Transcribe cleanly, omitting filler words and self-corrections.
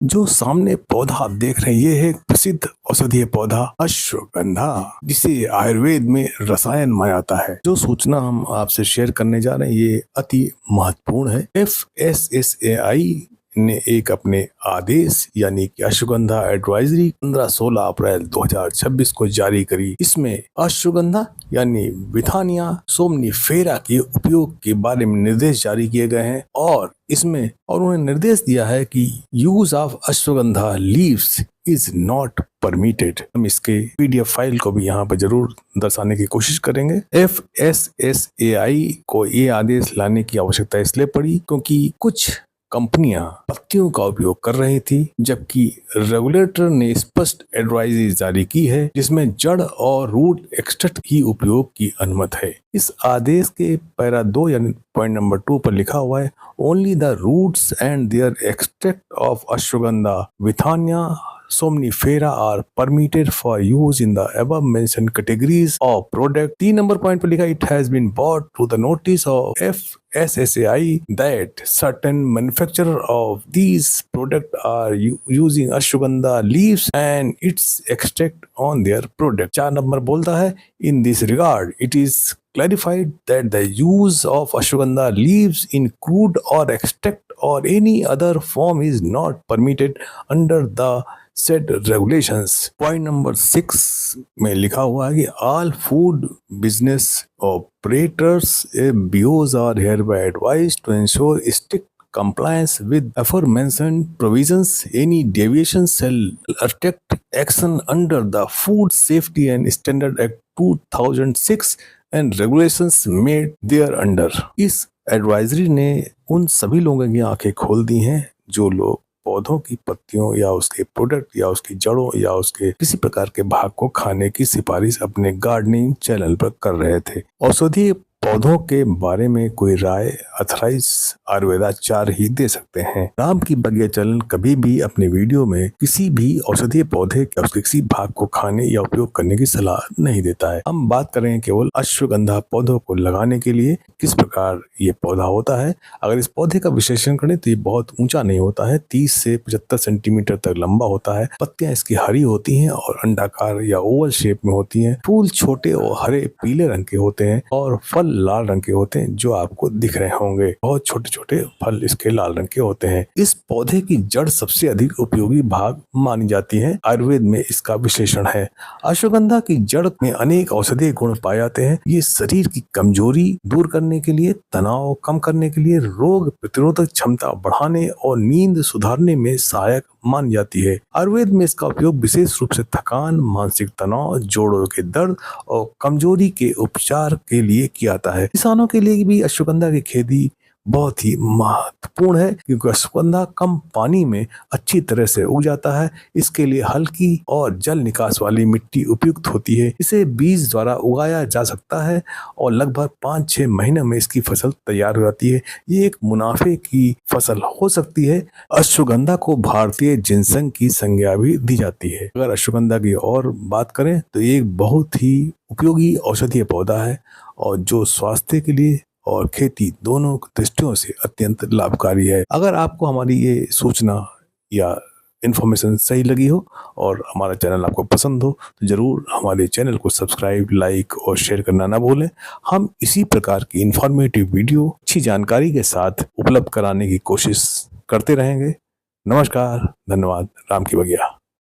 जो सामने पौधा आप देख रहे हैं ये है प्रसिद्ध औषधीय पौधा अश्वगंधा, जिसे आयुर्वेद में रसायन माना जाता है। जो सूचना हम आपसे शेयर करने जा रहे हैं ये अति महत्वपूर्ण है। FSSAI ने एक अपने आदेश यानी कि अश्वगंधा एडवाइजरी 15-16 अप्रैल 2026 को जारी करी। इसमें अश्वगंधा यानी विथानिया सोमनीफेरा के उपयोग के बारे में निर्देश जारी किए गए हैं और उन्होंने निर्देश दिया है कि use of ashwagandha leaves is not permitted. हम इसके PDF फाइल को भी यहाँ पर जरूर दर्शाने की कोशिश करेंगे। FSSAI को ये आदेश लाने की आवश्यकता इसलिए पड़ी क्योंकि कुछ कंपनियां पत्तियों का उपयोग कर रही थी, जबकि रेगुलेटर ने स्पष्ट एडवाइजरी जारी की है जिसमें जड़ और रूट एक्सट्रैक्ट की उपयोग की अनुमति है। इस आदेश के पैरा 2 यानी पॉइंट नंबर 2 पर लिखा हुआ है, only the roots and their extract of ashwagandha withania somnifera are permitted for use in the above mentioned categories of product। 3 number point पर लिखा, it has been brought to the notice of FSSAI that certain manufacturer of these products are using ashwagandha leaves and its extract on their product। 4 number बोलता है, in this regard it is clarified that the use of ashwagandha leaves in crude or extract or any other form is not permitted under the said regulations। Point number 6 में लिखा हुआ है कि all food business operators BOs are hereby advised to ensure strict compliance with aforementioned provisions। Any deviation shall attract action under the Food Safety and Standard Act 2006 and regulations made thereunder। इस advisory ने उन सभी लोगों की आंखें खोल दी हैं जो लोग पौधों की पत्तियों या उसके प्रोडक्ट या उसकी जड़ों या उसके किसी प्रकार के भाग को खाने की सिफारिश अपने गार्डनिंग चैनल पर कर रहे थे। औषधीय पौधों के बारे में कोई राय अथराइज आयुर्वेदाचार्य ही दे सकते हैं। राम की बगिया चैनल कभी भी अपने वीडियो में किसी भी औषधीय पौधे या उसके किसी भाग को खाने या उपयोग करने की सलाह नहीं देता है। हम बात कर रहे हैं केवल अश्वगंधा पौधों को लगाने के लिए किस प्रकार ये पौधा होता है। अगर इस पौधे का विश्लेषण करें तो ये बहुत ऊंचा नहीं होता है, 30 से 75 सेंटीमीटर तक लंबा होता है। पत्तियां इसकी हरी होती हैं और अंडाकार या ओवल शेप में होती हैं। फूल छोटे और हरे पीले रंग के होते हैं और फल लाल रंग के होते हैं जो आपको दिख रहे होंगे। बहुत छोटे छोटे फल इसके लाल रंग के होते हैं। इस पौधे की जड़ सबसे अधिक उपयोगी भाग मानी जाती है। आयुर्वेद में इसका विश्लेषण है। अश्वगंधा की जड़ में अनेक औषधीय गुण पाए जाते हैं। ये शरीर की कमजोरी दूर करने के लिए, तनाव कम करने के लिए, रोग प्रतिरोधक क्षमता बढ़ाने और नींद सुधारने में सहायक मानी जाती है। आयुर्वेद में इसका उपयोग विशेष रूप से थकान, मानसिक तनाव, जोड़ों के दर्द और कमजोरी के उपचार के लिए किया जाता है। किसानों के लिए भी अश्वगंधा की खेती बहुत ही महत्वपूर्ण है क्योंकि अश्वगंधा कम पानी में अच्छी तरह से उग जाता है। इसके लिए हल्की और जल निकास वाली मिट्टी उपयुक्त होती है। इसे बीज द्वारा उगाया जा सकता है और लगभग 5-6 महीने में इसकी फसल तैयार हो जाती है। ये एक मुनाफे की फसल हो सकती है। अश्वगंधा को भारतीय जिनसंग की संज्ञा भी दी जाती है। अगर अश्वगंधा की और बात करें तो ये एक बहुत ही उपयोगी औषधीय पौधा है और जो स्वास्थ्य के लिए और खेती दोनों दृष्टियों से अत्यंत लाभकारी है। अगर आपको हमारी ये सूचना या इन्फॉर्मेशन सही लगी हो और हमारा चैनल आपको पसंद हो तो जरूर हमारे चैनल को सब्सक्राइब, लाइक और शेयर करना ना भूलें। हम इसी प्रकार की इंफॉर्मेटिव वीडियो अच्छी जानकारी के साथ उपलब्ध कराने की कोशिश करते रहेंगे। नमस्कार, धन्यवाद। राम की बगिया।